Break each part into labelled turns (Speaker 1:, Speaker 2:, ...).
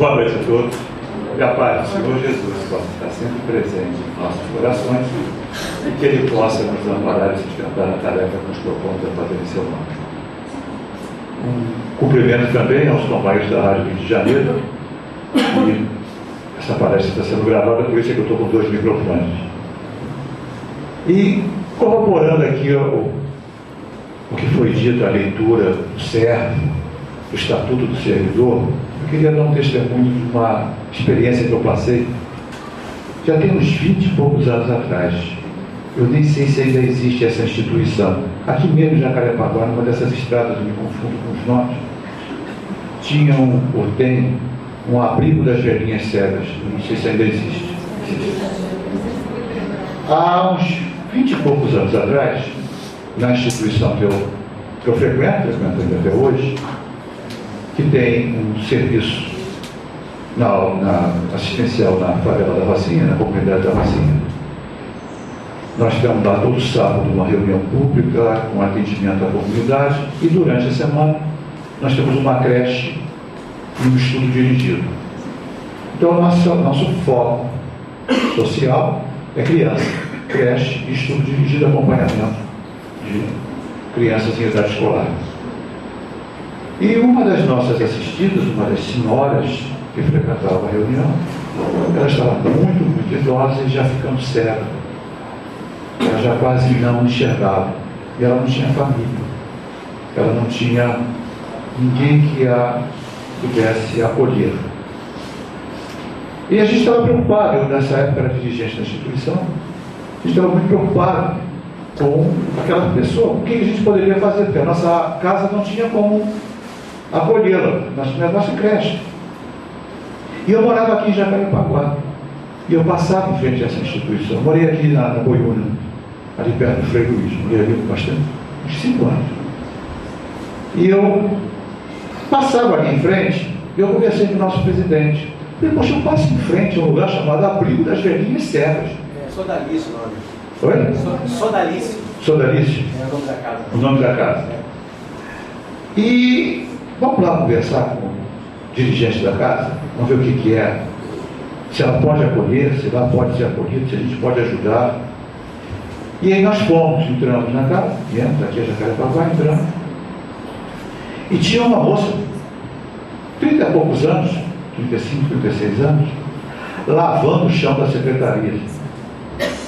Speaker 1: Boa noite a todos. E a paz do Senhor Jesus possa estar sempre presente em nossos corações e que Ele possa nos amparar e sustentar a tarefa que nos propomos a fazer em seu nome. Cumprimento também aos companheiros da Rádio Rio de Janeiro. E essa palestra está sendo gravada, por isso é que eu estou com 2 microfones. E corroborando aqui o que foi dito, a leitura do servo, do Estatuto do Servidor, eu queria dar um testemunho de uma experiência que eu passei já tem uns 20 e poucos anos atrás. Eu nem sei se ainda existe essa instituição. Aqui mesmo em Jacarepaguá, numa dessas estradas, eu me confundo com os nomes, tinham, ou tem, um abrigo das velhinhas cegas. Não sei se ainda existe. Há uns 20 e poucos anos atrás, na instituição que eu frequento ainda até hoje, que tem um serviço assistencial na favela da Rocinha, na comunidade da Rocinha. Nós temos lá todo sábado uma reunião pública com atendimento à comunidade e durante a semana nós temos uma creche e um estudo dirigido. Então nosso foco social é criança, creche e estudo dirigido, acompanhamento de crianças em idade escolar. E uma das nossas assistidas, uma das senhoras que frequentava a reunião, ela estava muito idosa e já ficando cega. Ela já quase não enxergava. E ela não tinha família. Ela não tinha ninguém que a pudesse acolher. E a gente estava preocupado, eu nessa época era dirigente da instituição, a gente estava muito preocupado com aquela pessoa, o que a gente poderia fazer, porque a nossa casa não tinha como acolhê-la, nós tínhamos a nossa creche. E eu morava aqui em Jacarepaguá, e eu passava em frente a essa instituição. Eu morei aqui na Boiúna, ali perto do Frei Luís, morei ali bastante, uns 5 anos. E eu passava ali em frente, e eu conversei com o nosso presidente. Eu falei, poxa, eu passo em frente a um lugar chamado Abrigo das Velhinhas Cegas.
Speaker 2: Sodalice o nome.
Speaker 1: Oi?
Speaker 2: Sodalice.
Speaker 1: Sodalice?
Speaker 2: É o nome da casa.
Speaker 1: O nome da casa. E vamos lá conversar com o dirigente da casa, vamos ver o que é, se ela pode acolher, se ela pode ser acolhida, se a gente pode ajudar. E aí nós fomos, entramos na casa, viemos aqui a Jacarepaguá, entramos, e tinha uma moça, 30 e poucos anos, 35, 36 anos, lavando o chão da secretaria,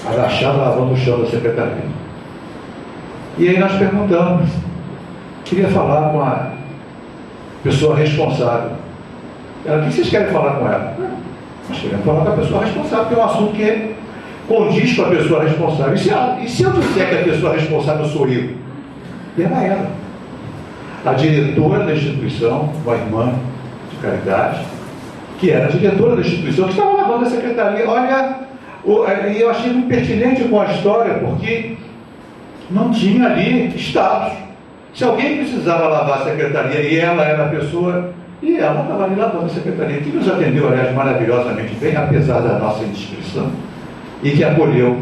Speaker 1: agachada lavando o chão da secretaria. E aí nós perguntamos, queria falar com a pessoa responsável. Ela, o que vocês querem falar com ela? Nós queremos falar com a pessoa responsável, porque é um assunto que condiz com a pessoa responsável. E se eu disser que a pessoa responsável sou eu? E ela era a diretora da instituição, uma irmã de caridade, que era a diretora da instituição, que estava lavando a secretaria. Olha, e eu achei muito pertinente com a história, porque não tinha ali status. Se alguém precisava lavar a secretaria e ela era a pessoa, e ela estava ali lavando a secretaria, que nos atendeu, aliás, maravilhosamente bem, apesar da nossa indiscrição, e que acolheu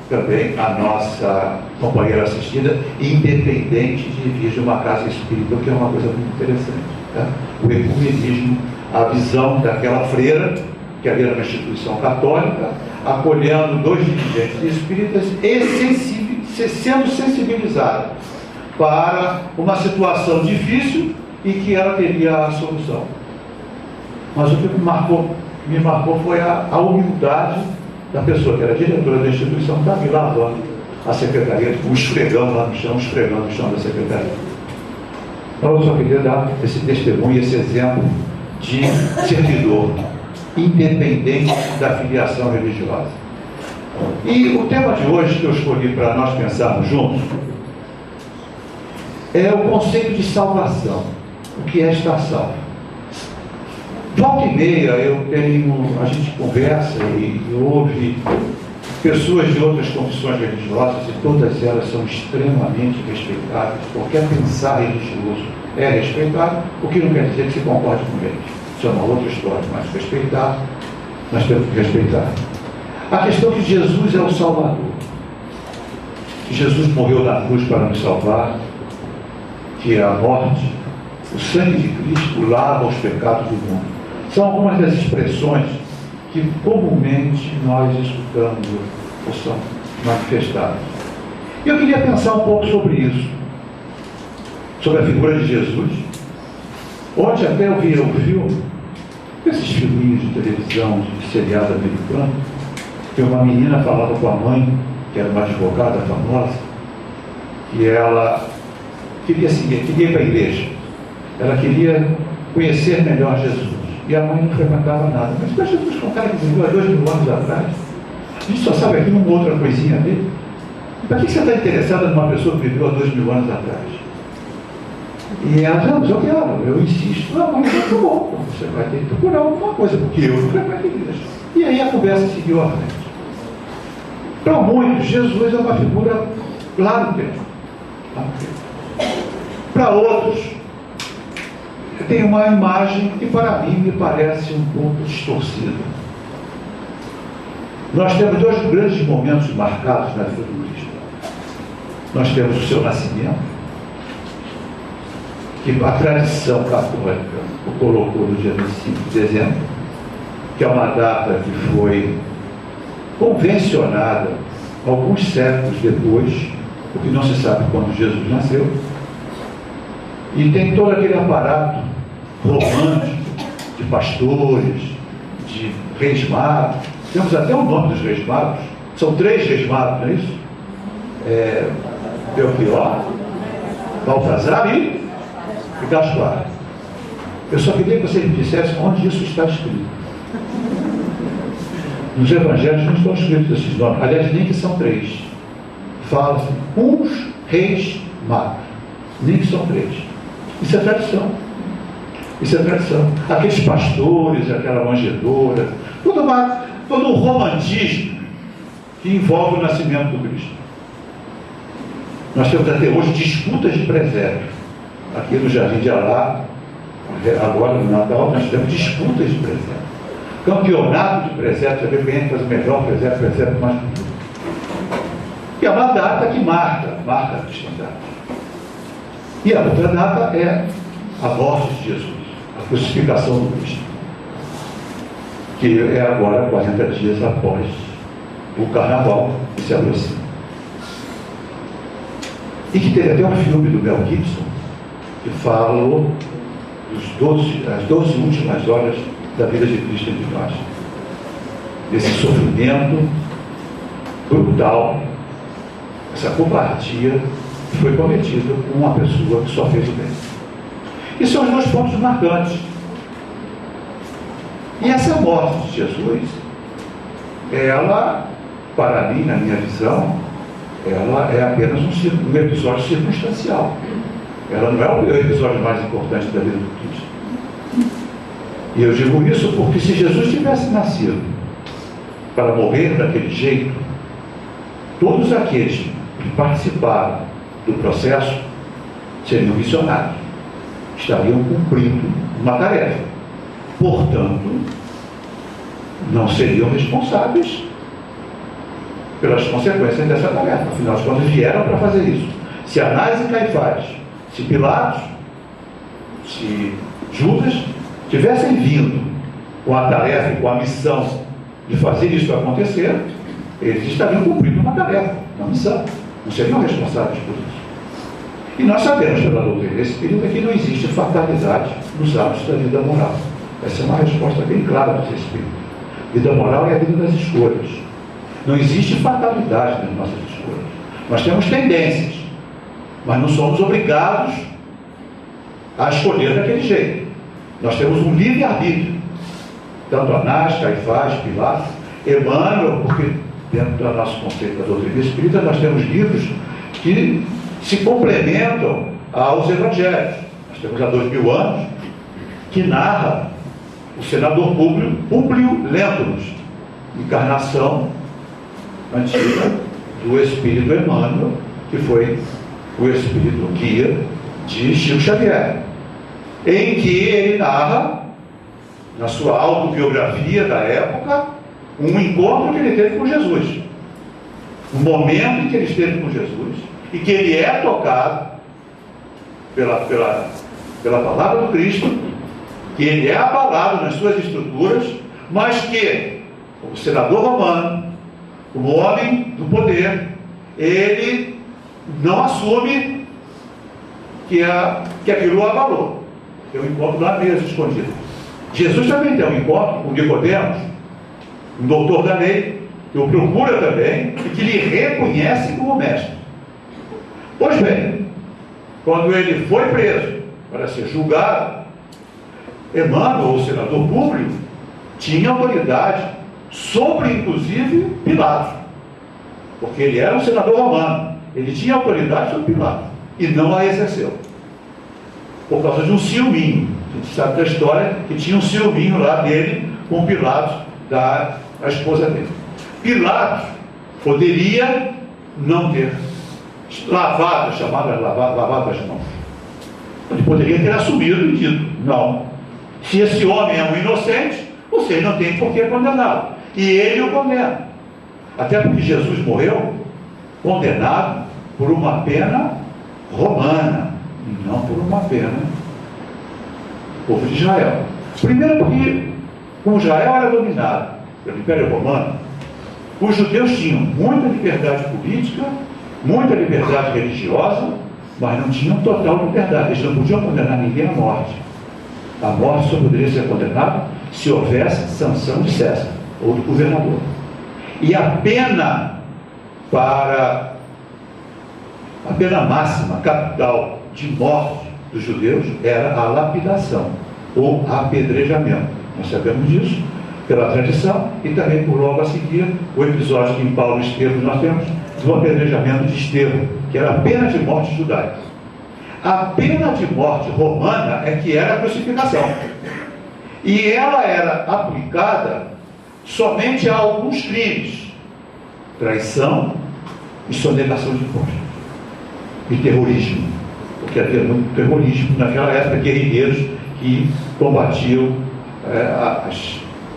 Speaker 1: também a nossa companheira assistida, independente de vir de uma casa espírita, que é uma coisa muito interessante. Tá? O ecumenismo, a visão daquela freira, que ali era uma instituição católica, acolhendo 2 dirigentes espíritas e sendo sensibilizada para uma situação difícil e que ela teria a solução. Mas o que me marcou foi a humildade da pessoa que era diretora da instituição, que estava ali lavando a secretaria, o esfregão lá no chão, esfregando o chão da secretaria. Então eu só queria dar esse testemunho, esse exemplo de servidor, independente da filiação religiosa. E o tema de hoje que eu escolhi para nós pensarmos juntos é o conceito de salvação. O que é estar salvo? Volta e meia a gente conversa e ouve pessoas de outras confissões religiosas, e todas elas são extremamente respeitáveis. Qualquer pensar religioso é respeitado, o que não quer dizer que se concorde com eles. Isso é uma outra história, mas respeitar, nós temos que respeitar. A questão é que Jesus é o Salvador. Que Jesus morreu na cruz para nos salvar, que a morte, o sangue de Cristo lava os pecados do mundo. São algumas das expressões que comumente nós escutamos ou são manifestadas. E eu queria pensar um pouco sobre isso, sobre a figura de Jesus. Ontem até eu vi um filme, esses filminhos de televisão, de seriado americano, que uma menina falava com a mãe, que era uma advogada famosa, que ela queria ir para a igreja. Ela queria conhecer melhor Jesus. E a mãe não frequentava nada. Mas Jesus foi um cara que viveu há 2000 anos atrás. A gente só sabe aqui uma outra coisinha dele. Para que você está interessada numa pessoa que viveu há 2000 anos atrás? E ela, não, mas eu quero, eu insisto. Não, mas é bom, você vai ter que procurar alguma coisa, porque eu não frequento a igreja. E aí a conversa seguiu à frente. Para muitos, Jesus é uma figura, claro que é. Para outros, tem uma imagem que para mim me parece um pouco distorcida. Nós temos dois grandes momentos marcados na vida do Cristo. Nós temos o seu nascimento, que a tradição católica o colocou no dia 25 de dezembro, que é uma data que foi convencionada alguns séculos depois, porque não se sabe quando Jesus nasceu, e tem todo aquele aparato romântico de pastores, de reis magos. Temos até o nome dos reis magos, são 3 reis magos, não é isso? Belchior, Baltazar e Gaspar. Eu só queria que vocês me dissessem onde isso está escrito. Nos evangelhos não estão escritos esses nomes, aliás, nem que são 3. Fala-se uns reis magos, nem que são 3. Isso é tradição. Isso é tradição. Aqueles pastores, aquela manjedoura, todo um romantismo que envolve o nascimento do Cristo. Nós temos até hoje disputas de presépio. Aqui no Jardim de Alá, agora no Natal, nós temos disputas de presépio. Campeonato de presépio, saber quem faz o melhor presépio mais bonito. E é uma data que marca a cristandade. E a outra data é a morte de Jesus, a crucificação do Cristo, que é agora 40 dias após o carnaval que se aproxima. E que teve até um filme do Mel Gibson que falou das 12 últimas horas da vida de Cristo entre nós. Desse sofrimento brutal, essa covardia que foi cometida por uma pessoa que só fez o bem. E são os 2 pontos marcantes. E essa morte de Jesus, ela, para mim, na minha visão, ela é apenas um episódio circunstancial. Ela não é o episódio mais importante da vida do Cristo. E eu digo isso porque se Jesus tivesse nascido para morrer daquele jeito, todos aqueles que participaram do processo seriam missionários, estariam cumprindo uma tarefa. Portanto, não seriam responsáveis pelas consequências dessa tarefa. Afinal de contas, vieram para fazer isso. Se Anás e Caifás, se Pilatos, se Judas tivessem vindo com a tarefa, com a missão de fazer isso acontecer, eles estariam cumprindo uma tarefa, uma missão. Não seriam responsáveis por isso. E nós sabemos pela doutrina espírita que não existe fatalidade nos atos da vida moral. Essa é uma resposta bem clara dos espíritos. Vida moral é a vida das escolhas. Não existe fatalidade nas nossas escolhas. Nós temos tendências, mas não somos obrigados a escolher daquele jeito. Nós temos um livre-arbítrio. Tanto Anás, Caifás, Pilatos, Emmanuel, porque dentro do nosso conceito da doutrina espírita nós temos livros que se complementam aos evangelhos. Nós temos há 2000 anos que narra o senador Públio Lentulus, encarnação antiga do espírito Emmanuel, que foi o espírito guia de Chico Xavier, em que ele narra, na sua autobiografia da época, um encontro que ele teve com Jesus, um momento em que ele esteve com Jesus e que ele é tocado pela palavra do Cristo que ele é abalado nas suas estruturas, mas que o senador romano, o homem do poder, ele não assume que aquilo o abalou. Tem um encontro na mesa escondido. Jesus também tem um encontro com Nicodemos, um doutor da lei, que o procura também e que lhe reconhece como mestre. Pois bem, quando ele foi preso para ser julgado, Emmanuel, o senador público, tinha autoridade sobre, inclusive, Pilatos, porque ele era um senador romano, ele tinha autoridade sobre Pilatos e não a exerceu, por causa de um ciúminho. A gente sabe da história que tinha um ciúminho lá dele com Pilatos, da esposa dele. Pilatos poderia não ter lavado as mãos. Ele poderia ter assumido e dito: não, se esse homem é um inocente, vocês não têm por que condená-lo. E ele o condena. Até porque Jesus morreu condenado por uma pena romana, e não por uma pena do povo de Israel. Primeiro porque, como Israel era dominado pelo Império Romano, os judeus tinham muita liberdade política, muita liberdade religiosa, mas não tinham total liberdade. Eles não podiam condenar ninguém à morte. A morte só poderia ser condenada se houvesse sanção de César ou do governador. E a pena máxima, capital de morte dos judeus era a lapidação ou apedrejamento. Nós sabemos disso pela tradição e também por logo a seguir o episódio que em Paulo e Estevão nós temos do apedrejamento de Estevão, que era a pena de morte judaica. A pena de morte romana é que era a crucificação. E ela era aplicada somente a alguns crimes: traição e sonegação de impostos. E terrorismo, porque havia muito terrorismo naquela época, guerrilheiros que combatiam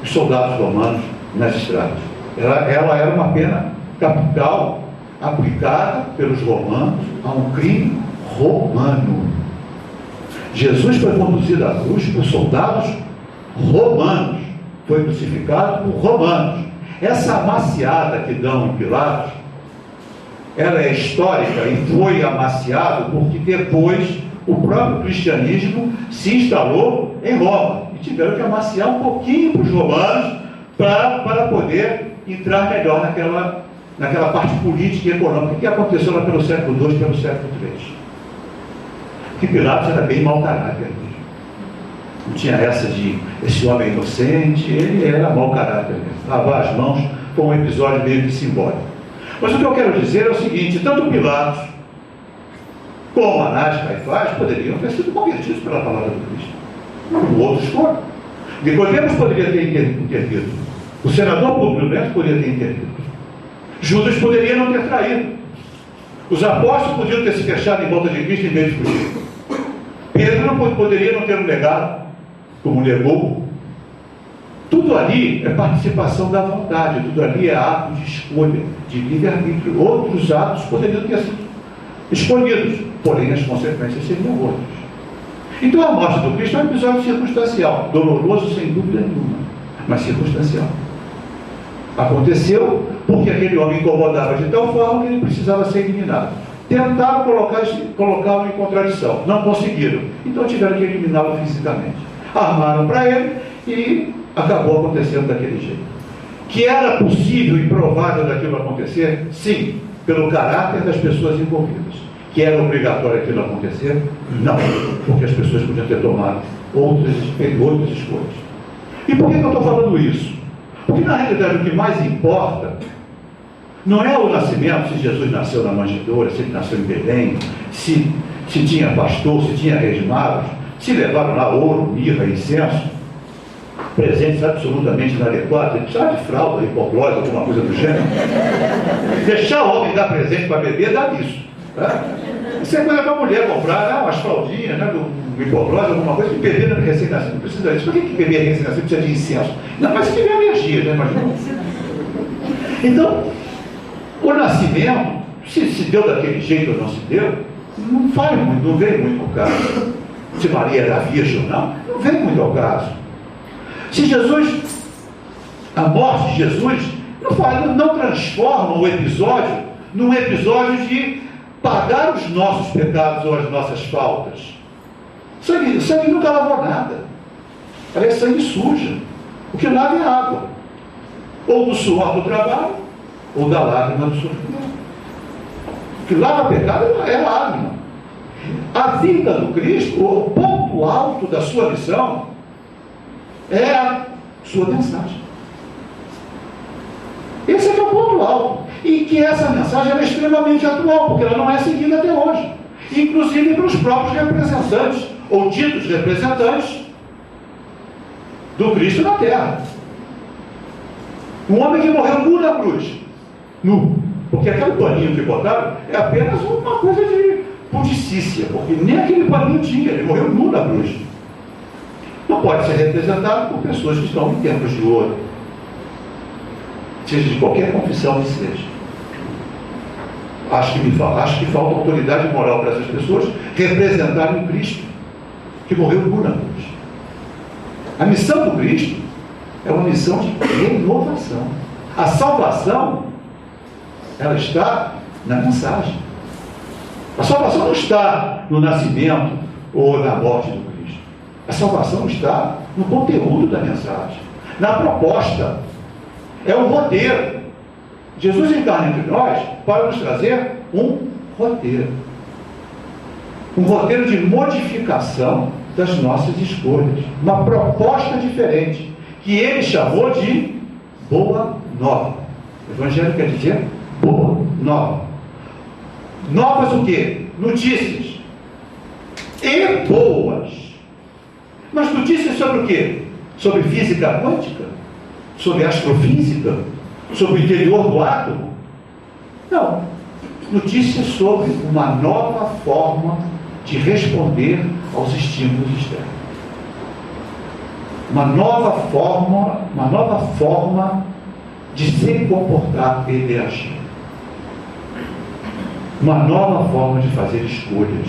Speaker 1: os soldados romanos nas estradas. Ela era uma pena capital aplicada pelos romanos a um crime romano. Jesus foi conduzido à cruz por soldados romanos, foi crucificado por romanos. Essa amaciada que dão em Pilatos, ela é histórica e foi amaciado porque depois o próprio cristianismo se instalou em Roma e tiveram que amaciar um pouquinho para os romanos para poder entrar melhor naquela parte política e econômica que aconteceu lá pelo século II e pelo século III. Que Pilatos era bem mau caráter mesmo. Não tinha essa de esse homem inocente, ele era mau caráter mesmo. Lavar as mãos foi um episódio meio que simbólico. Mas o que eu quero dizer é o seguinte: tanto Pilatos como Anás e Caifás poderiam ter sido convertidos pela palavra do Cristo. Outros foram. Nicodemos poderia ter intervido. O senador Públio Neto poderia ter intervido. Judas poderia não ter traído. Os apóstolos podiam ter se fechado em volta de Cristo em vez de fugir. Pedro não poderia não ter um legado, como negou. Tudo ali é participação da vontade, tudo ali é ato de escolha, de livre-arbítrio. Outros atos poderiam ter sido escolhidos, porém as consequências seriam outras. Então a morte do Cristo é um episódio circunstancial, doloroso sem dúvida nenhuma, mas circunstancial. Aconteceu porque aquele homem incomodava de tal forma que ele precisava ser eliminado. Tentaram colocá-lo em contradição, não conseguiram, então tiveram que eliminá-lo fisicamente. Armaram para ele e acabou acontecendo daquele jeito. Que era possível e provável daquilo acontecer? Sim, pelo caráter das pessoas envolvidas. Que era obrigatório aquilo acontecer? Não, porque as pessoas podiam ter tomado outras escolhas. E por que eu estou falando isso? Porque na realidade o que mais importa não é o nascimento, se Jesus nasceu na manjedoura, se ele nasceu em Belém, se tinha pastor, se tinha reis magos, se levaram lá ouro, mirra, incenso, presentes absolutamente inadequados, sabe, fralda, hipoglose, alguma coisa do gênero. Deixar o homem dar presente para beber, dá isso. Tá? Isso é coisa para a mulher comprar, umas fraldinhas, do hipoglose, alguma coisa, que bebê recém-nascido não precisa disso. Por que bebê recém-nascido precisa de incenso? Não, mas se tiver alergia, né? Imagina. Então, o nascimento, se deu daquele jeito ou não se deu, não faz muito, não veio muito por caso. se Maria era virgem ou não, não vem muito ao caso. Se Jesus, a morte de Jesus, não transforma o episódio num episódio de pagar os nossos pecados ou as nossas faltas. Sangue nunca lavou nada. Ela é sangue suja. O que lava é água. Ou do suor do trabalho, ou da lágrima do sofrimento. O que lava pecado é lágrima. A vida do Cristo, o ponto alto da sua missão, é a sua mensagem. Esse é que é o ponto alto. E que essa mensagem é extremamente atual, porque ela não é seguida até hoje. Inclusive pelos próprios representantes, ou ditos representantes, do Cristo na Terra. Um homem que morreu nu na cruz. Nu. Porque aquele paninho que botaram é apenas uma coisa de pudicícia, porque nem aquele paninho tinha, ele morreu nu na cruz. Não pode ser representado por pessoas que estão em tempos de ouro, seja de qualquer confissão que seja. Acho que falta autoridade moral para essas pessoas representarem o Cristo, que morreu nu na cruz. A missão do Cristo é uma missão de renovação. A salvação, ela está na mensagem. A salvação não está no nascimento ou na morte do Cristo. A salvação está no conteúdo da mensagem, na proposta. É um roteiro. Jesus encarna entre nós para nos trazer um roteiro. Um roteiro de modificação das nossas escolhas. Uma proposta diferente, que ele chamou de Boa Nova. O Evangelho quer dizer Boa Nova. Novas o quê? Notícias. E boas. Mas notícias sobre o quê? Sobre física quântica? Sobre astrofísica? Sobre o interior do átomo? Não. Notícias sobre uma nova forma de responder aos estímulos externos. Uma nova forma de se comportar e de agir. Uma nova forma de fazer escolhas.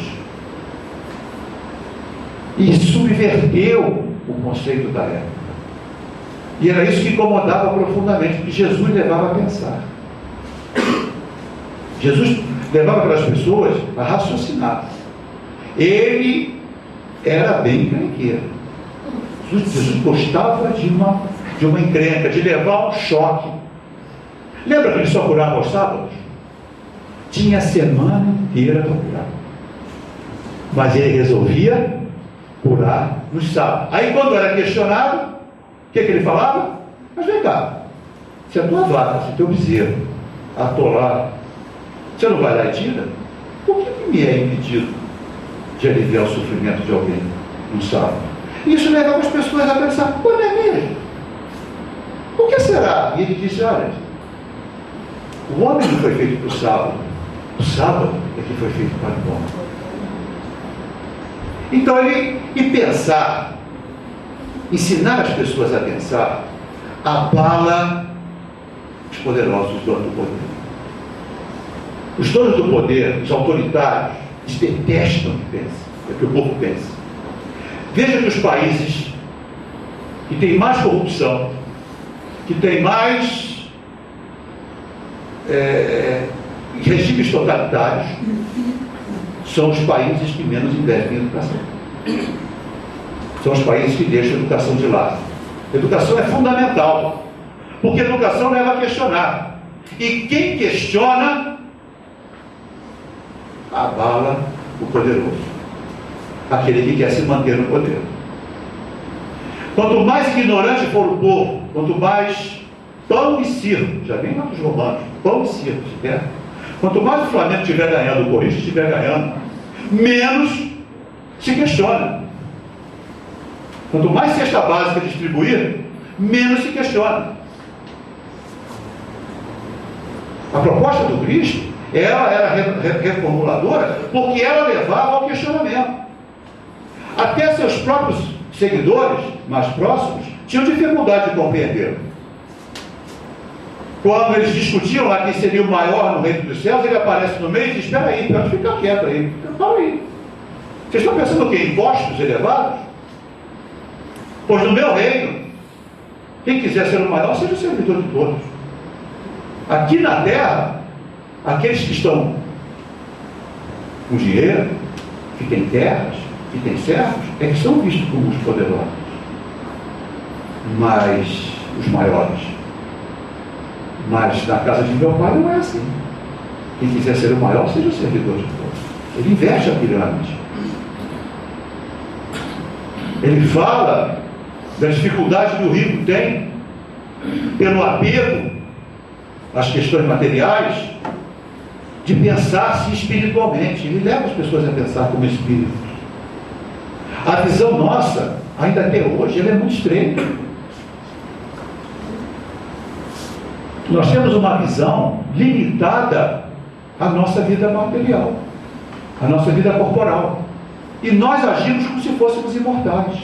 Speaker 1: E subverteu o conceito da época. E era isso que incomodava profundamente, porque Jesus levava a pensar. Jesus levava aquelas pessoas a raciocinar. Ele era bem encrenqueiro. Jesus gostava de uma encrenca, de levar um choque. Lembra que ele só curava aos sábados? Tinha a semana inteira para curar. Mas ele resolvia curar nos sábados. Aí quando era questionado, o que ele falava? Mas vem cá, se a tua vaca, se o teu bezerro atolar, você não vai lá e tira? Por que me é impedido de aliviar o sofrimento de alguém no sábado? Isso levava as pessoas a pensar, pô, não é mesmo? Por que será? E ele disse, olha, o homem não foi feito para o sábado é que foi feito para o homem. Então e pensar, ensinar as pessoas a pensar, abala os poderosos donos do poder. Os donos do poder, os autoritários, eles detestam que pense, é que o povo pense. Veja que os países que têm mais corrupção, que têm mais regimes totalitários, são os países que menos investem em educação. São os países que deixam a educação de lado. A educação é fundamental, porque a educação leva a questionar. E quem questiona, abala o poderoso. Aquele que quer se manter no poder. Quanto mais ignorante for o povo, quanto mais pão e circo, já vem lá dos romanos, pão e circo, certo? Quanto mais o Flamengo estiver ganhando, o Corinthians estiver ganhando, menos se questiona. Quanto mais cesta básica distribuir, menos se questiona. A proposta do Cristo, ela era reformuladora, porque ela levava ao questionamento. Até seus próprios seguidores mais próximos tinham dificuldade de compreender. Quando eles discutiam lá quem seria o maior no reino dos céus, ele aparece no meio e diz, espera aí, pode ficar quieto aí, para aí. Vocês estão pensando o quê? Impostos elevados? Pois no meu reino, quem quiser ser o maior, seja o servidor de todos. Aqui na terra, aqueles que estão com dinheiro, que têm terras, que têm servos, é que são vistos como os poderosos. Mas os maiores. Mas na casa de meu pai não é assim. Quem quiser ser o maior, seja o servidor de todos. Ele inverte a pirâmide. Ele fala das dificuldades que o rico tem pelo apego às questões materiais, de pensar-se espiritualmente. Ele leva as pessoas a pensar como espíritos. A visão nossa, ainda até hoje, ela é muito estreita. Nós temos uma visão limitada à nossa vida material, à nossa vida corporal. E nós agimos como se fôssemos imortais.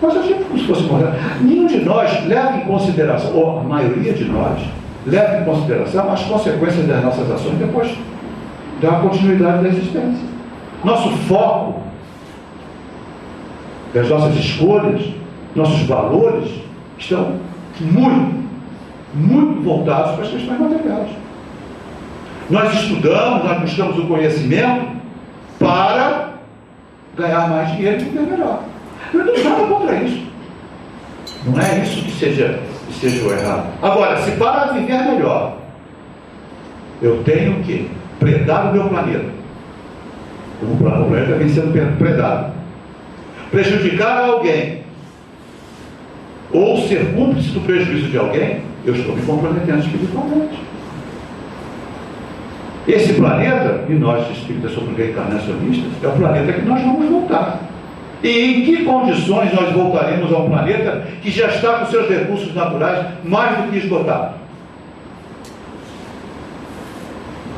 Speaker 1: Nós agimos como se fôssemos imortais. Nenhum de nós leva em consideração, ou a maioria de nós, leva em consideração as consequências das nossas ações depois da continuidade da existência. Nosso foco, das nossas escolhas, nossos valores, estão muito voltados para as questões materiais. Nós estudamos, nós buscamos o conhecimento para ganhar mais dinheiro e viver melhor. Eu não tenho nada contra isso. Não é isso que seja o errado. Agora, se para viver melhor, eu tenho que predar o meu planeta, como o planeta vem sendo predado, prejudicar alguém, ou ser cúmplice do prejuízo de alguém, eu estou me comprometendo espiritualmente. Esse planeta, e nós espíritas somos reencarnacionistas, é o planeta que nós vamos voltar. E em que condições nós voltaremos a um planeta que já está com seus recursos naturais mais do que esgotados?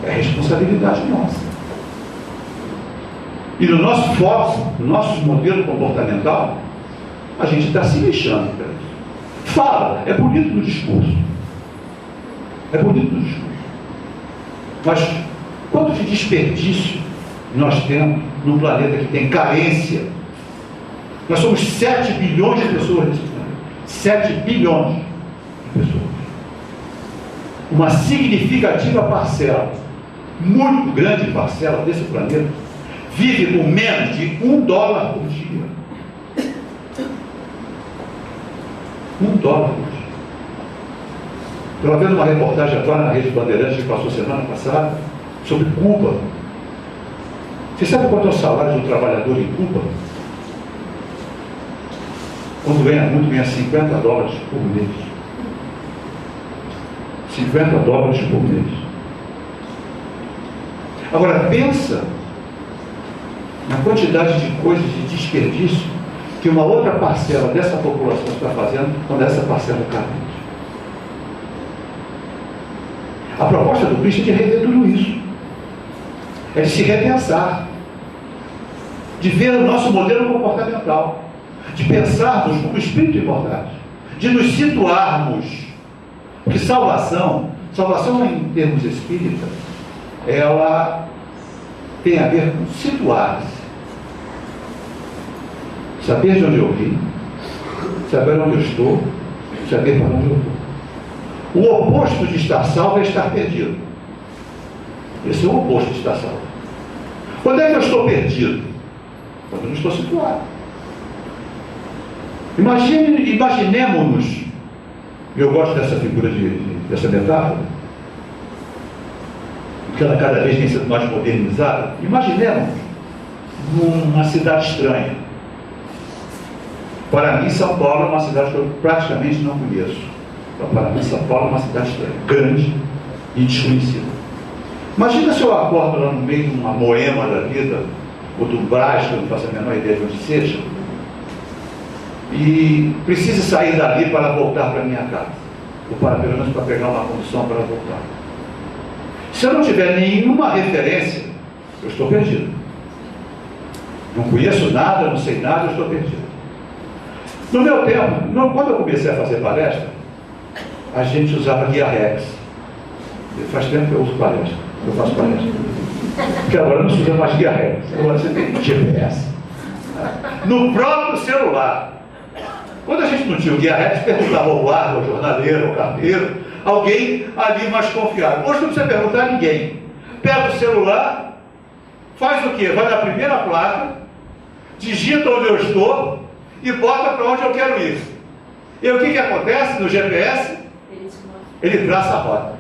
Speaker 1: É responsabilidade nossa. E no nosso foco, no nosso modelo comportamental, a gente está se lixando para isso. Fala, é bonito no discurso. É bonito no discurso. Mas quanto de desperdício nós temos num planeta que tem carência? Nós somos 7 bilhões de pessoas nesse planeta. 7 bilhões de pessoas. Uma significativa parcela, muito grande parcela desse planeta, vive com menos de $1 por dia. $1 por dia. Estava vendo uma reportagem agora na Rede Bandeirantes que passou semana passada sobre Cuba. Você sabe quanto é o salário de um trabalhador em Cuba? Quando ganha muito, ganha $50 por mês. $50 por mês. Agora pensa na quantidade de coisas de desperdício que uma outra parcela dessa população está fazendo quando essa parcela carente. A proposta do Cristo é de rever tudo isso. É de se repensar. De ver o nosso modelo comportamental. De pensarmos como espírito imortais. De nos situarmos. Porque salvação em termos espíritas, ela tem a ver com situar-se. Saber de onde eu vim, saber onde eu estou, saber para onde eu vou. O oposto de estar salvo é estar perdido. Esse é o oposto de estar salvo. Quando é que eu estou perdido? Quando eu não estou situado. Imaginemos-nos, eu gosto dessa figura, dessa metáfora, porque ela cada vez tem sido mais modernizada. Imaginemos numa cidade estranha. Para mim, São Paulo é uma cidade que eu praticamente não conheço. Então, para mim, São Paulo é uma cidade estranha, grande e desconhecida. Imagina se eu acordo lá no meio de uma Moema da vida, ou do Brás, que eu não faço a menor ideia de onde seja, e preciso sair dali para voltar para a minha casa, ou para, pelo menos, para pegar uma condução para voltar. Se eu não tiver nenhuma referência, eu estou perdido. Não conheço nada, não sei nada, eu estou perdido. No meu tempo, quando eu comecei a fazer palestra, a gente usava guia Rex. Faz tempo que eu uso palestra, eu faço palestra. Porque agora não se usa mais guia ré, agora você tem GPS. No próprio celular. Quando a gente não tinha o guia ré, você perguntava ao guarda, ao jornaleiro, ao carteiro, alguém ali mais confiável. Hoje não precisa perguntar a ninguém. Pega o celular, faz o quê? Vai na primeira placa, digita onde eu estou e bota para onde eu quero ir. E o que acontece no GPS? Ele traça a rota.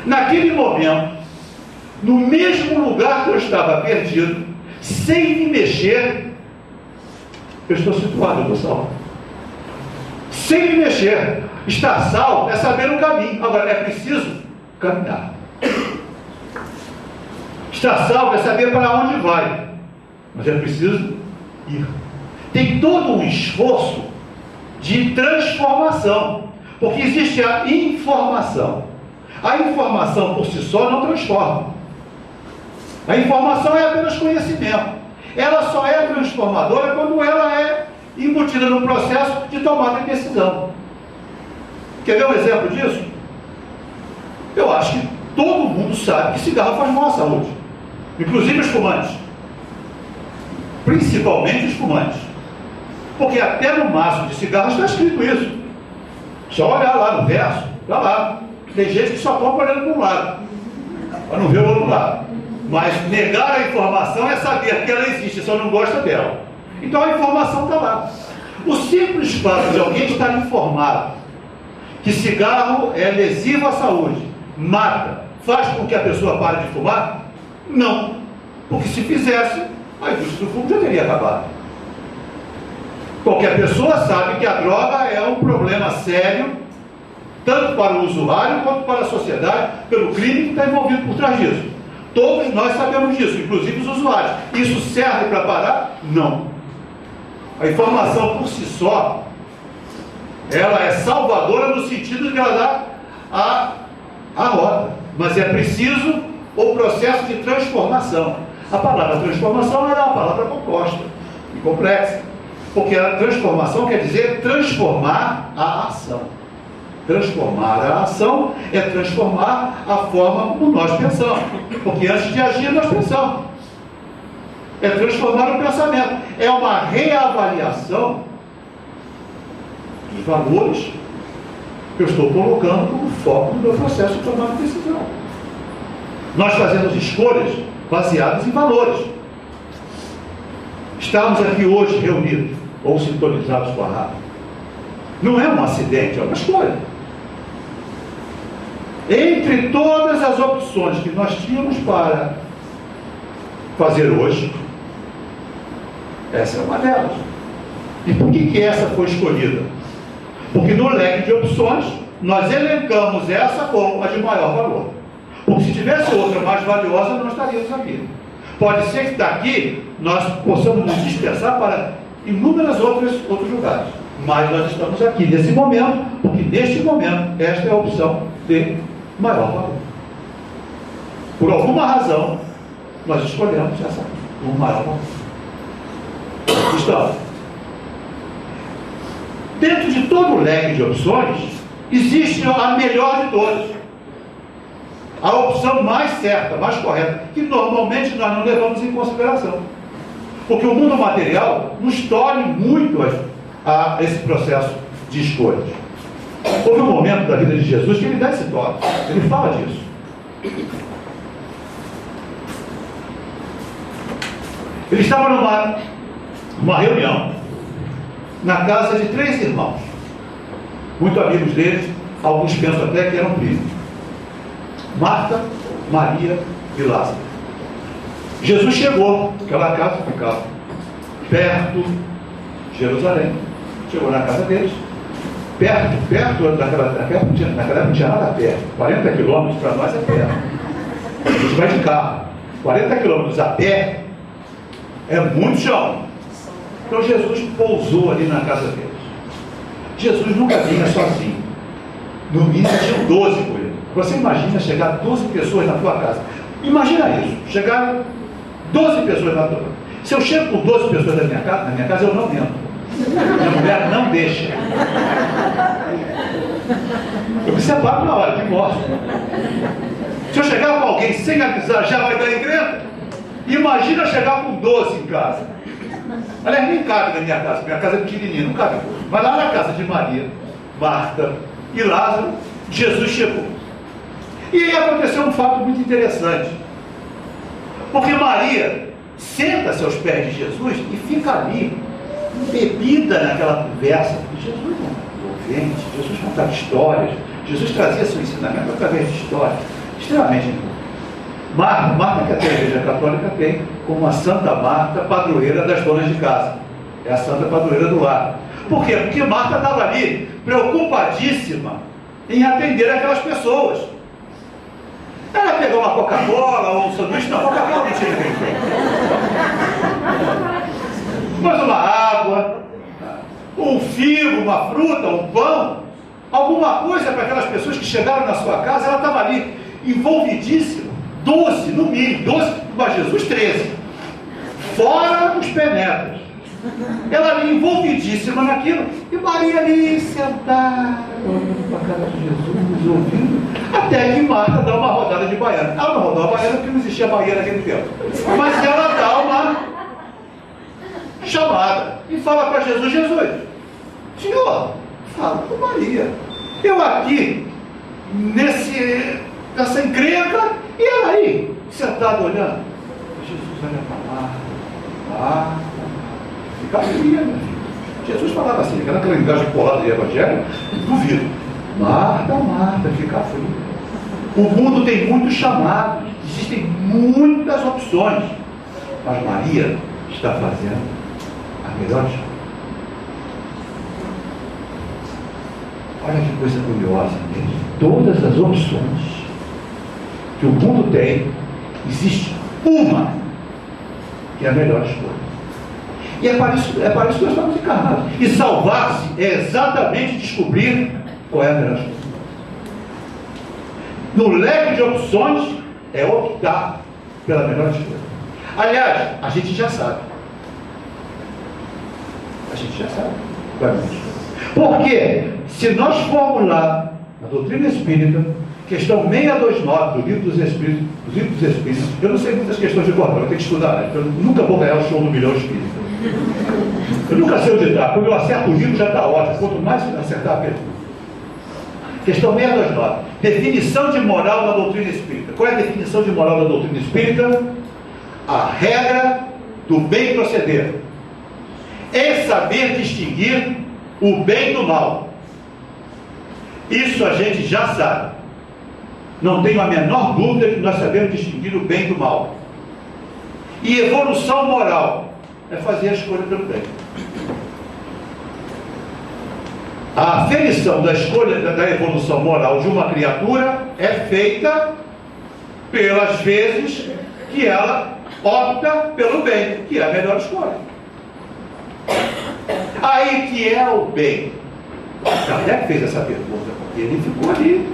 Speaker 1: Naquele momento, no mesmo lugar que eu estava perdido, sem me mexer, eu estou situado, eu estou salvo. Sem me mexer. Estar salvo é saber o caminho. Agora, é preciso caminhar. Estar salvo é saber para onde vai. Mas é preciso ir. Tem todo um esforço de transformação. Porque existe a informação. A informação por si só não transforma. A informação é apenas conhecimento. Ela só é transformadora quando ela é embutida no processo de tomada de decisão. Quer ver um exemplo disso? Eu acho que todo mundo sabe que cigarro faz mal à saúde. Inclusive os fumantes. Principalmente os fumantes. Porque até no maço de cigarro está escrito isso. Só olhar lá no verso, está lá. Tem gente que só compra olhando para um lado, para não ver o outro lado. Mas negar a informação é saber que ela existe, só não gosta dela. Então a informação está lá. O simples fato de alguém estar informado que cigarro é lesivo à saúde, mata, faz com que a pessoa pare de fumar? Não. Porque se fizesse, a indústria do fumo já teria acabado. Qualquer pessoa sabe que a droga é um problema sério, tanto para o usuário quanto para a sociedade, pelo crime que está envolvido por trás disso. Todos nós sabemos disso, inclusive os usuários. Isso serve para parar? Não. A informação por si só, ela é salvadora no sentido de que ela dá a rota. Mas é preciso o processo de transformação. A palavra transformação era uma palavra composta e complexa. Porque a transformação quer dizer transformar a ação. Transformar a ação é transformar a forma como nós pensamos. Porque antes de agir, nós pensamos. É transformar o pensamento. É uma reavaliação dos valores que eu estou colocando como foco do meu processo de tomada de decisão. Nós fazemos escolhas baseadas em valores. Estamos aqui hoje reunidos ou sintonizados com a rádio. Não é um acidente, é uma escolha. Entre todas as opções que nós tínhamos para fazer hoje, essa é uma delas. E por que essa foi escolhida? Porque no leque de opções, nós elencamos essa como a de maior valor. Porque se tivesse outra mais valiosa, não estaríamos aqui. Pode ser que está aqui, nós possamos nos dispersar para inúmeros outros lugares. Mas nós estamos aqui nesse momento, porque neste momento, esta é a opção de maior valor. Por alguma razão, nós escolhemos essa com maior valor. Então, dentro de todo o leque de opções, existe a melhor de todas. A opção mais certa, mais correta, que normalmente nós não levamos em consideração. Porque o mundo material nos torne muito a esse processo de escolhas. Houve um momento da vida de Jesus que ele dá esse toque. Ele fala disso. Ele estava numa reunião na casa de 3 irmãos, muito amigos deles, alguns pensam até que eram primos: Marta, Maria e Lázaro. Jesus chegou, aquela casa ficava perto de Jerusalém, chegou na casa deles, perto, naquela época não tinha nada perto, 40 quilômetros para nós é perto, a gente vai de carro, 40 quilômetros a pé é muito chão. Então Jesus pousou ali na casa deles. Jesus nunca vinha sozinho, no mínimo tinham 12 com ele. Você imagina chegar 12 pessoas na tua casa? Imagina isso, chegaram 12 pessoas na tua casa. Se eu chego com 12 pessoas na minha casa eu não entro. Minha mulher não deixa. Eu me separo na hora, que mostro. Se eu chegar com alguém alguém sem avisar já vai dar encrenca? Imagina chegar com 12 em casa. Aliás, nem cabe na minha casa é pequenininha, não cabe. Mas lá na casa de Maria, Marta e Lázaro, Jesus chegou. E aí aconteceu um fato muito interessante. Porque Maria senta-se aos pés de Jesus e fica ali, embebida naquela conversa. Jesus é envolvente, Jesus contava histórias, Jesus trazia seu ensinamento através de histórias, extremamente importante. Marta, que até a Igreja Católica tem, como a Santa Marta, padroeira das donas de casa. É a Santa Padroeira do lar. Por quê? Porque Marta estava ali, preocupadíssima em atender aquelas pessoas. Ela pegou uma Coca-Cola ou um sanduíche, não, Coca-Cola não tinha ninguém. Mas uma água, um figo, uma fruta, um pão, alguma coisa para aquelas pessoas que chegaram na sua casa. Ela estava ali, envolvidíssima, 12 no mínimo, 12, mas Jesus 13, fora os penetras. Ela ali envolvidíssima naquilo, e Maria ali sentada, olhando para a cara de Jesus, ouvindo, até que Marta dá uma rodada de baiana. Ela não rodou a baiana porque não existia baiana naquele tempo, mas ela dá uma chamada e fala para Jesus: Jesus, Senhor, fala com Maria, eu aqui nessa encrenca, e ela aí sentada olhando. Jesus olha para Marta, fica fria, meu filho. Jesus falava assim, aquela linguagem colada de evangelho, duvido. Marta, Marta, fica fria. O mundo tem muitos chamados, existem muitas opções, mas Maria está fazendo a melhor escolha. Olha que coisa curiosa, gente. Todas as opções que o mundo tem, existe uma que é a melhor escolha. E é para isso que nós estamos encarnados. E salvar-se é exatamente descobrir qual é a melhor escolha. No leque de opções é optar pela melhor escolha. Aliás, a gente já sabe. A gente já sabe qual é a melhor escolha. Porque se nós formos lá na doutrina espírita, questão 629 do Livro dos Espíritos, eu não sei muitas questões de cor, eu tenho que estudar, né? Eu nunca vou ganhar o show do milhão espírita. Eu nunca sei onde está. Quando eu acerto o livro já está ótimo. Quanto mais acertar a pergunta. Questão 629. Definição de moral na doutrina espírita. Qual é a definição de moral da doutrina espírita? A regra do bem proceder. É saber distinguir o bem do mal. Isso a gente já sabe. Não tenho a menor dúvida que nós sabemos distinguir o bem do mal. E evolução moral é fazer a escolha pelo bem. A aferição da escolha da evolução moral de uma criatura é feita pelas vezes que ela opta pelo bem, que é a melhor escolha. Aí que é o bem. Kardec fez essa pergunta, porque ele ficou ali.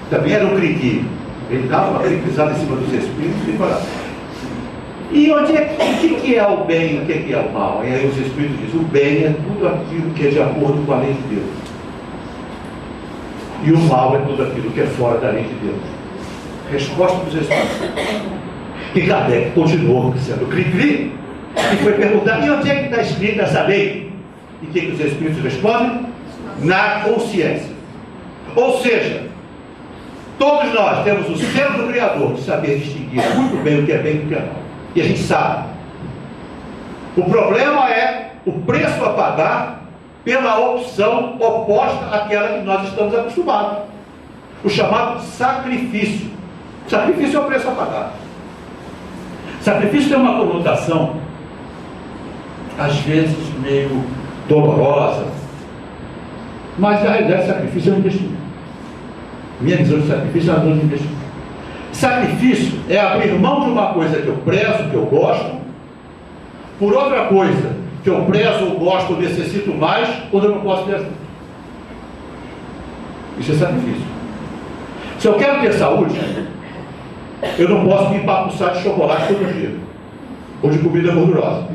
Speaker 1: Também era um criqui. Ele dava uma criquizada em cima dos espíritos e falava: e o que é o bem e o que é o mal? E aí os espíritos dizem: o bem é tudo aquilo que é de acordo com a lei de Deus. E o mal é tudo aquilo que é fora da lei de Deus. Resposta dos espíritos. E Kardec continuou sendo cri-cri e foi perguntar: e onde é que está escrita essa lei? E o que os espíritos respondem? Na consciência. Ou seja, todos nós temos o selo do Criador de saber distinguir muito bem o que é bem e o que é mal. E a gente sabe. O problema é o preço a pagar pela opção oposta àquela que nós estamos acostumados. O chamado sacrifício. Sacrifício é o preço a pagar. Sacrifício tem uma conotação, às vezes, meio dolorosa. Mas, na realidade, sacrifício é um investimento. Minha visão de sacrifício é uma visão de investimento. Sacrifício é abrir mão de uma coisa que eu prezo, que eu gosto, por outra coisa que eu prezo, ou gosto, ou necessito mais, quando eu não posso ter. Isso é sacrifício. Se eu quero ter saúde, eu não posso me empapuçar de chocolate todo dia, ou de comida gordurosa.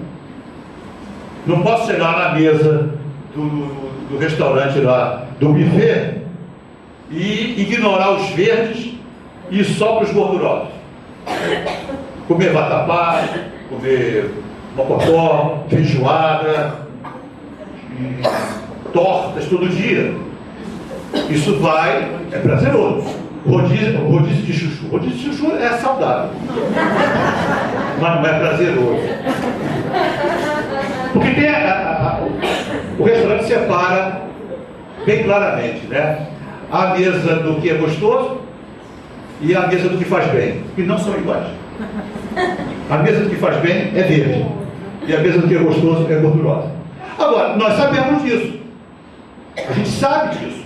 Speaker 1: Não posso chegar na mesa do restaurante lá, do buffet, e ignorar os verdes e só para os gordurosos. comer vatapá, comer mocotó, feijoada, tortas todo dia. Isso é prazeroso. Rodízio de chuchu. Rodízio de chuchu é saudável, mas não é prazeroso. Porque tem o restaurante separa bem claramente, né? A mesa do que é gostoso e a mesa do que faz bem, que não são iguais. A mesa do que faz bem é verde e a mesa do que é gostoso é gordurosa. Agora, nós sabemos disso. A gente sabe disso.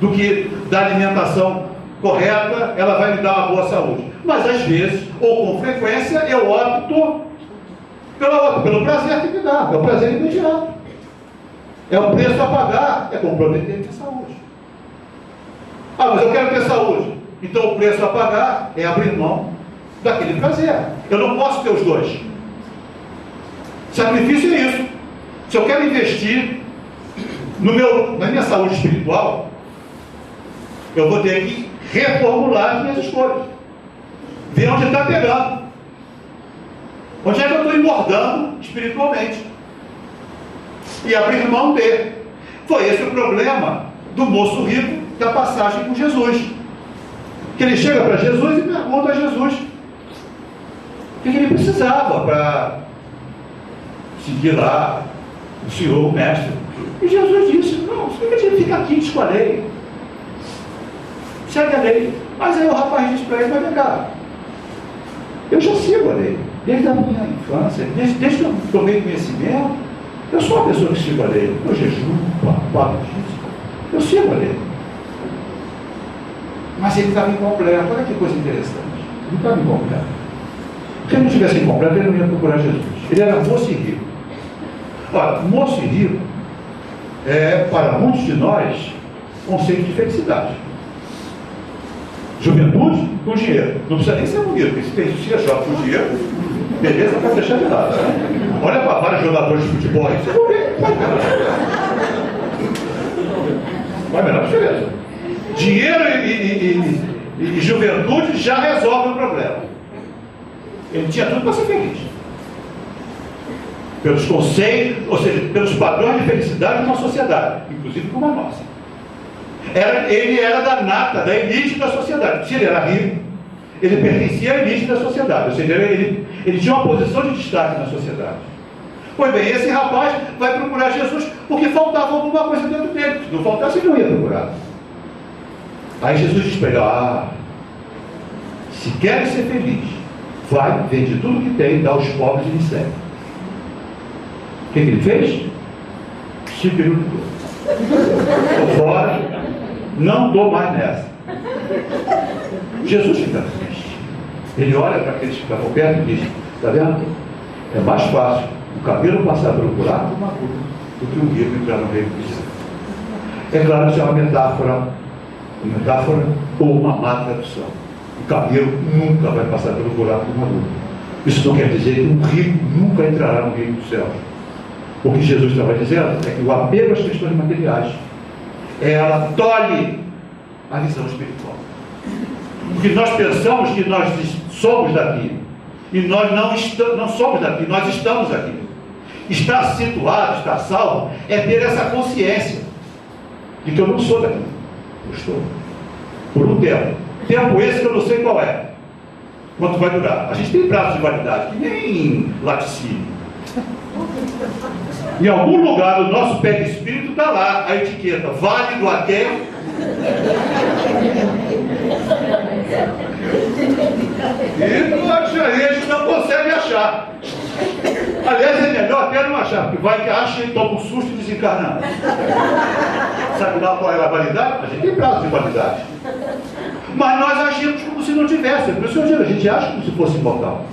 Speaker 1: Do que da alimentação correta, ela vai me dar uma boa saúde. Mas às vezes, ou com frequência, eu opto pelo prazer que me dá. É o prazer imediato. É o preço a pagar, é comprometer minha saúde. Ah, mas eu quero ter saúde. Então o preço a pagar é abrir mão daquele prazer. Eu não posso ter os dois. Sacrifício é isso. Se eu quero investir na minha saúde espiritual, eu vou ter que reformular as minhas escolhas. Ver onde está pegando. Onde é que eu estou engordando espiritualmente. E abrir mão dele. Foi esse o problema do moço rico da passagem com Jesus. Que ele chega para Jesus e pergunta a Jesus o que ele precisava para seguir lá o Senhor, o Mestre. E Jesus disse: não, fica aqui, te escolhei. Segue a lei. Mas aí o rapaz disse para ele: vai vem cá, eu já sigo a lei, desde a minha infância, desde que eu tomei conhecimento, eu sou uma pessoa que sigo a lei. Eu jejuo, pago disso, eu sigo a lei. Mas ele estava incompleto. Olha que coisa interessante. Ele estava incompleto. Se ele não tivesse incompleto, ele não ia procurar Jesus. Ele era moço e rico. Ora, moço e rico é, para muitos de nós, conceito de felicidade. Juventude com dinheiro. Não precisa nem ser bonito, porque se é jovem com dinheiro, beleza, vai deixar de lado. Olha para vários jogadores de futebol aí, você vai ver. Vai a menor diferença. Dinheiro e juventude já resolvem o problema. Ele tinha tudo para ser feliz. Pelos conceitos, ou seja, pelos padrões de felicidade de uma sociedade, inclusive como a nossa. Ele era da nata, da elite da sociedade. Se ele era rico, ele pertencia à elite da sociedade. Ou seja, ele tinha uma posição de destaque na sociedade. Pois bem, esse rapaz vai procurar Jesus porque faltava alguma coisa dentro dele. Se não faltasse, ele não ia procurar. Aí Jesus diz para ele: se queres ser feliz, vai, vende tudo que tem, dá aos pobres e me segue. O que ele fez? Se perguntou: estou fora, não estou mais nessa. Jesus fica triste. Ele olha para aqueles que estavam perto e diz: está vendo? É mais fácil o cabelo passar pelo buraco de uma agulha do que um rico entrar no reino dos céus. É claro que isso é uma metáfora ou uma má tradução. O cabelo nunca vai passar pelo buraco de uma agulha. Isso não quer dizer que um rico nunca entrará no reino dos céus. O que Jesus estava dizendo é que o apego às questões materiais, ela tolhe a visão espiritual. Porque nós pensamos que nós somos daqui, e nós não somos daqui, nós estamos aqui. Estar situado, estar salvo, é ter essa consciência de que eu não sou daqui. Eu estou. Por um tempo. Tempo esse que eu não sei qual é. Quanto vai durar? A gente tem prazo de validade, que nem laticínio. Em algum lugar do nosso perispírito está lá a etiqueta: válido até. E a gente não consegue achar. Aliás, é melhor até não achar, porque vai que acha e toma um susto e desencarna. Sabe lá qual é a validade? A gente tem prazo de validade. Mas nós agimos como se não tivesse. Por isso que eu digo, a gente acha como se fosse imortal.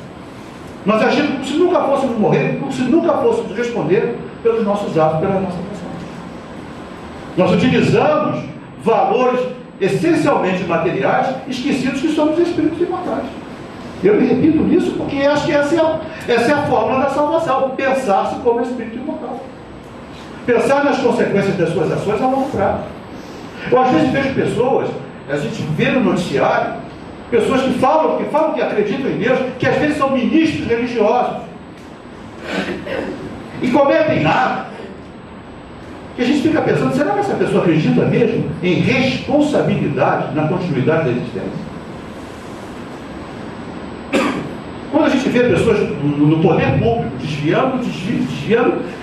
Speaker 1: Nós agimos como se nunca fôssemos morrer, como se nunca fôssemos responder pelos nossos atos, pela nossa ação. Nós utilizamos valores essencialmente materiais, esquecidos que somos espíritos imortais. Eu me repito nisso porque acho que essa é a fórmula da salvação: pensar-se como espírito imortal. Pensar nas consequências das suas ações a longo prazo. Eu às vezes vejo pessoas, a gente vê no noticiário, Pessoas que falam que acreditam em Deus, que às vezes são ministros religiosos. E cometem atos. E a gente fica pensando, será que essa pessoa acredita mesmo em responsabilidade na continuidade da existência? Quando a gente vê pessoas no poder público desviando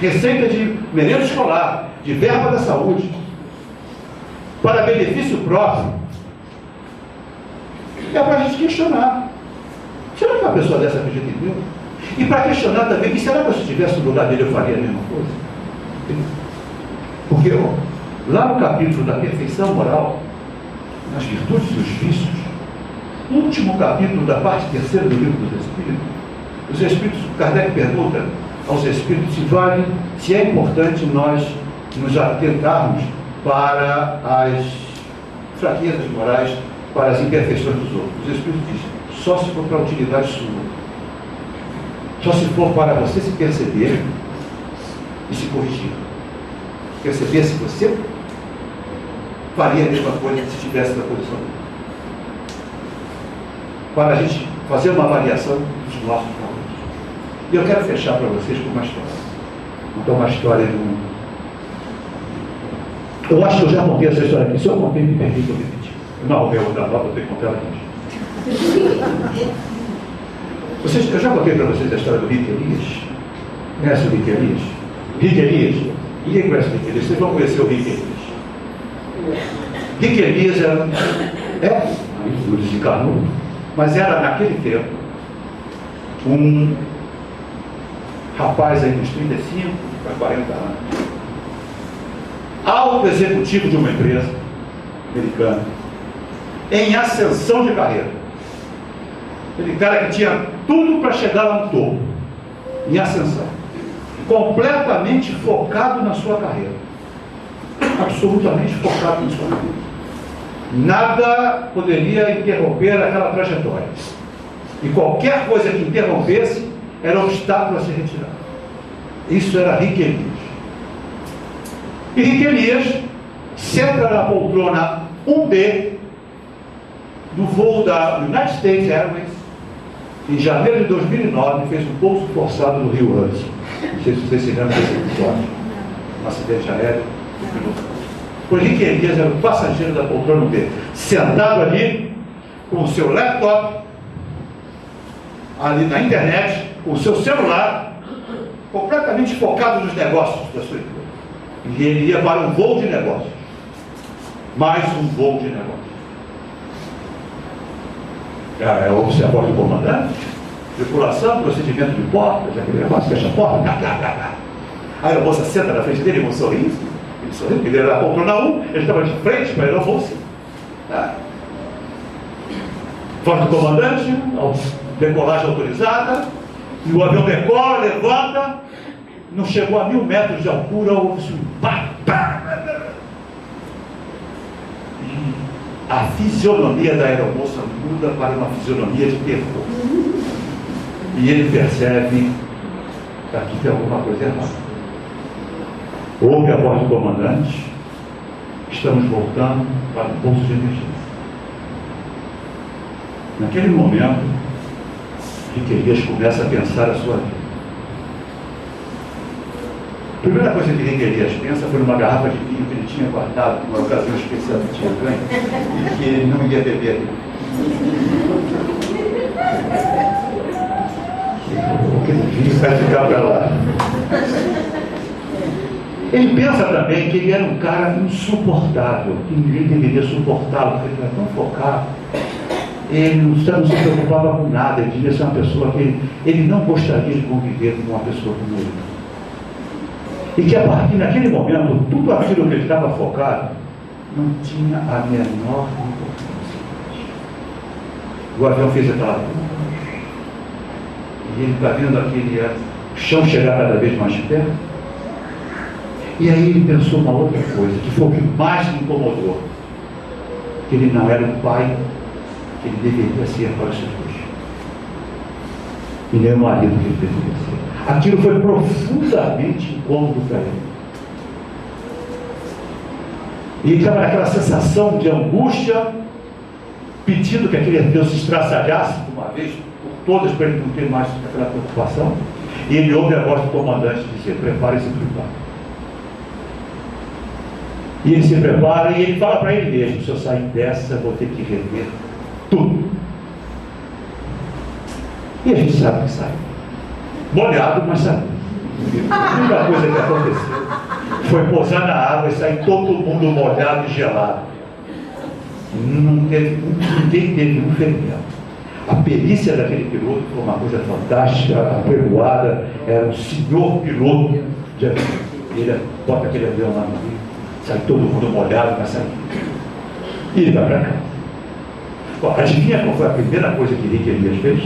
Speaker 1: receita de merenda escolar, de verba da saúde, para benefício próprio, é para a gente questionar. Será que uma pessoa dessa acredita em Deus? E para questionar também, e será que se eu estivesse no lugar dele eu faria a mesma coisa? Porque lá no capítulo da perfeição moral, nas virtudes e os vícios, último capítulo da parte terceira do livro dos Espíritos, os Espíritos, Kardec pergunta aos Espíritos se é importante nós nos atentarmos para as fraquezas morais, para as imperfeições dos outros. Os Espíritos dizem, só se for para a utilidade sua, só se for para você se perceber e se corrigir. Perceber se você faria a mesma coisa se estivesse na posição dele. Para a gente fazer uma avaliação dos nossos valores. E eu quero fechar para vocês com uma história. Contar uma história de um... Eu acho que eu já contei essa história aqui. Se eu contei, me permite eu repetir. Eu não arrumei outra nota, eu tenho que contar ela aqui. Eu já contei para vocês a história do Rick Elias. Conhece o Rick Elias? Rick Elias? Ninguém conhece o Rick Elias. Vocês vão conhecer o Rick Elias. Rick Elias era... Ele desencarnou. Mas era, naquele tempo, um rapaz aí dos 35 para 40 anos, alto executivo de uma empresa americana, em ascensão de carreira. Aquele cara que tinha tudo para chegar lá no topo, em ascensão, completamente focado na sua carreira, absolutamente focado na sua carreira. Nada poderia interromper aquela trajetória. E qualquer coisa que interrompesse era um obstáculo a ser retirado. Isso era Rick Elias. E Rick Elias senta na poltrona 1B do voo da United States Airways em janeiro de 2009, fez um pouso forçado no Rio Hudson. Não sei se vocês se lembram desse episódio. Um acidente aéreo. O Rick Elias era o passageiro da poltrona B, sentado ali com o seu laptop, ali na internet, com o seu celular, completamente focado nos negócios da sua empresa. E ele ia para um voo de negócios. Mais um voo de negócios. Ouve-se a voz do comandante, tripulação, procedimento de portas, aquele negócio, fecha a porta, Aí a moça senta na frente dele com um sorriso. Ele sorriu, porque ele era a poltrona 1, ele estava de frente para ele, não fosse. Voz do comandante, decolagem autorizada, e o avião decola, levanta, não chegou a 1000 metros de altura, houve um pá, pá. E a fisionomia da aeromoça muda para uma fisionomia de terror. E ele percebe que aqui tem alguma coisa errada. Ouve a voz do comandante, estamos voltando para o posto de emergência. Naquele momento, Rick Elias começa a pensar a sua vida. A primeira coisa que Rick Elias pensa foi numa garrafa de vinho que ele tinha guardado numa ocasião especial que tinha ganho e que ele não ia beber. Aquele vinho vai ficar para lá. Ele pensa também que ele era um cara insuportável, que ninguém deveria suportá-lo, porque ele era tão focado. Ele não se preocupava com nada, ele devia ser uma pessoa que ele não gostaria de conviver com uma pessoa como ele. E que a partir daquele momento, tudo aquilo que ele estava focado não tinha a menor importância. O avião fez aquela curva. E ele está vendo aquele chão chegar cada vez mais perto. E aí ele pensou uma outra coisa, que foi o que mais me incomodou. Que ele não era o pai que ele deveria ser para os seus filhos. E nem o marido que ele deveria ser. Aquilo foi profundamente incômodo para ele. E ele estava naquela sensação de angústia, pedindo que aquele avião se estraçalhasse de uma vez por todas, para ele não ter mais aquela preocupação. E ele ouve a voz do comandante dizer: prepare-se para o impacto. E ele se prepara e ele fala para ele mesmo: se eu sair dessa, vou ter que rever tudo. E a gente sabe que sai. Molhado, mas sabe. A única coisa que aconteceu foi pousar na água e sair todo mundo molhado e gelado. Ninguém teve um ferimento. A perícia daquele piloto foi uma coisa fantástica, apregoada. Era um senhor piloto de avião. Ele bota aquele avião lá no Rio, sai todo mundo molhado, mas sai. E ele vai para cá. Bom, adivinha qual foi a primeira coisa que Rick Elias fez?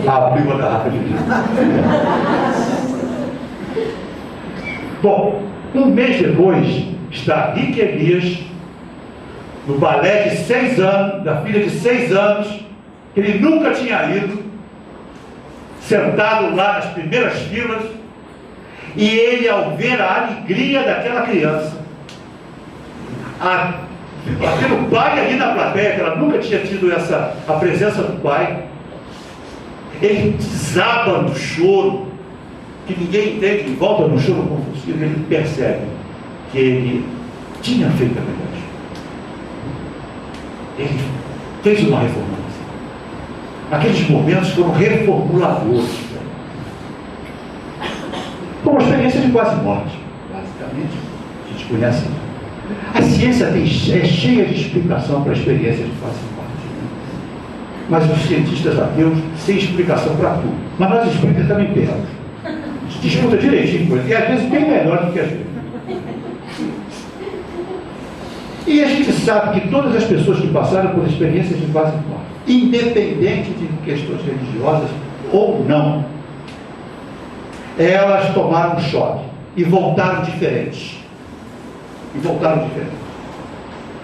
Speaker 1: Abriu uma garrafa de vinho. Bom, um mês depois, está Rick Elias no balé de 6 anos, da filha de 6 anos, que ele nunca tinha ido, sentado lá nas primeiras filas, e ele, ao ver a alegria daquela criança, aquele pai ali na plateia, que ela nunca tinha tido a presença do pai, ele desaba no choro, que ninguém entende, ele volta no choro convulsivo, ele percebe que ele tinha feito a verdade. Ele fez uma reformulação. Aqueles momentos foram reformuladores. Como uma experiência de quase morte, basicamente. A gente conhece. A ciência é cheia de explicação para a experiência de quase morte. Mas os cientistas ateus têm explicação para tudo. Mas nós espíritas também temos. A gente discuta direitinho coisa. E às vezes bem melhor do que a gente. E a gente sabe que todas as pessoas que passaram por experiências de quase morte, independente de questões religiosas ou não, elas tomaram um choque e voltaram diferentes.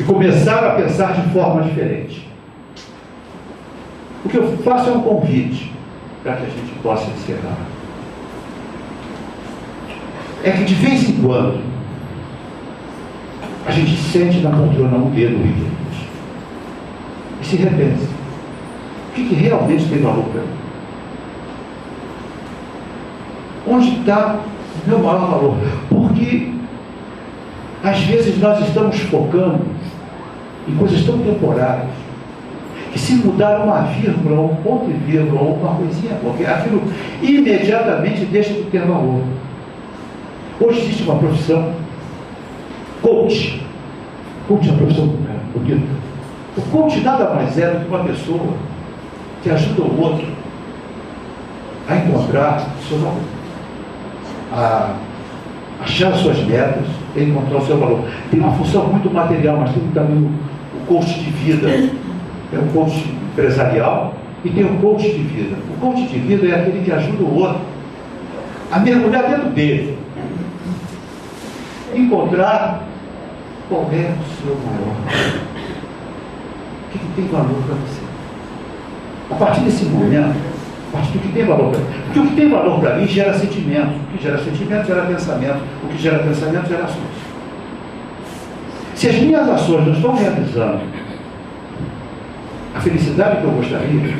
Speaker 1: E começaram a pensar de forma diferente. O que eu faço é um convite para que a gente possa encerrar. É que de vez em quando a gente sente na poltrona um dedo e se repensa. O que realmente tem valor para mim? Onde está o meu maior valor? Porque às vezes nós estamos focando em coisas tão temporárias que, se mudar uma vírgula, um ponto e vírgula, ou uma coisinha qualquer, aquilo imediatamente deixa de ter valor. Hoje existe uma profissão, coach. Coach é uma profissão bonita. O coach nada mais é do que uma pessoa que ajuda o outro a encontrar o seu valor, a achar suas metas, a encontrar o seu valor. Tem uma função muito material, mas tem também o coach de vida. É um coach empresarial e tem um coach de vida. O coach de vida é aquele que ajuda o outro a mergulhar dentro dele, encontrar qual é o seu maior, o que tem valor para você. A partir desse momento, a partir do que tem valor para mim, porque o que tem valor para mim gera sentimento, o que gera sentimento gera pensamento, o que gera pensamento gera ações. Se as minhas ações não estão realizando a felicidade que eu gostaria,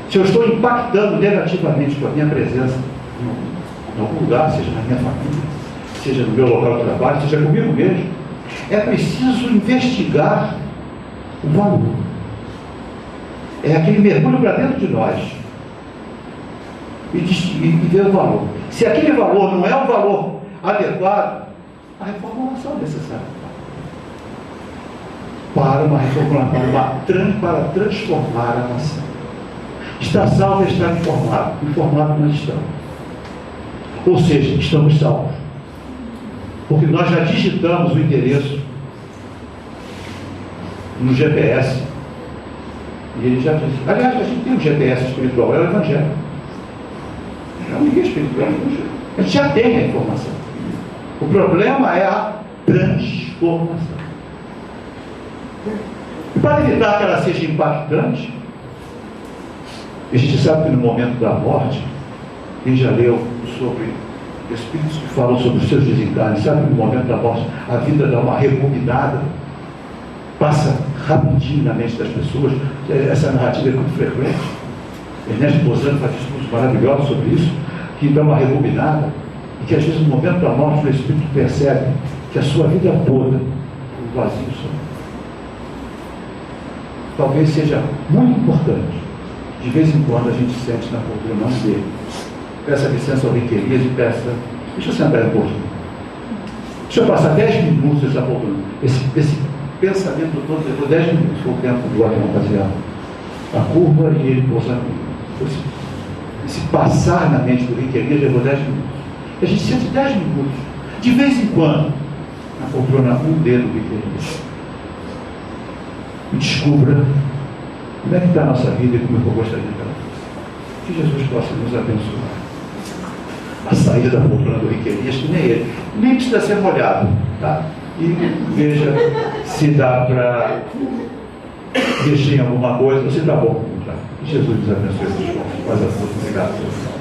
Speaker 1: se eu estou impactando negativamente com a minha presença em algum lugar, seja na minha família, seja no meu local de trabalho, seja comigo mesmo, é preciso investigar o valor. É aquele mergulho para dentro de nós e ver o valor. Se aquele valor não é o valor adequado, a reformulação é necessária para uma reformulação, para transformar a nação. Está salvo e está informado. Informado nós estamos. Ou seja, estamos salvos. Porque nós já digitamos o endereço no GPS. E ele já disse. Aliás, a gente tem um GPS espiritual, é o Evangelho. Não é um guia espiritual, é o Evangelho. A gente já tem a informação. O problema é a transformação. E para evitar que ela seja impactante, a gente sabe que no momento da morte, quem já leu sobre espíritos que falam sobre os seus desencarnes, sabe que no momento da morte a vida dá uma rebobinada, passa rapidinho na mente das pessoas. Essa narrativa é muito frequente. Ernesto Bozano faz discursos maravilhosos sobre isso, que dá uma rebobinada, e que às vezes no momento da morte o espírito percebe que a sua vida toda, o vazio só. Talvez seja muito importante, de vez em quando a gente sente na poltrona dele. Peça licença ao Riquelias e peça, deixa eu sentar um pouquinho. Deixa eu passar 10 minutos nessa poltrona. Esse pensamento todo levou 10 minutos, foi o tempo do avião fazer a curva e ele pousando. Esse passar na mente do Riquelias levou 10 minutos. E a gente sente 10 minutos, de vez em quando, na poltrona um dedo do Riquelias. E descubra como é que está a nossa vida e como eu gostaria que ela fosse. Que Jesus possa nos abençoar. A saída da poltrona do Riquelias, que nem ele, nem precisa ser molhado, tá? E veja se dá para mexer em alguma coisa, ou se dá bom. Tá? Que Jesus nos abençoe. Faz a força. Obrigado.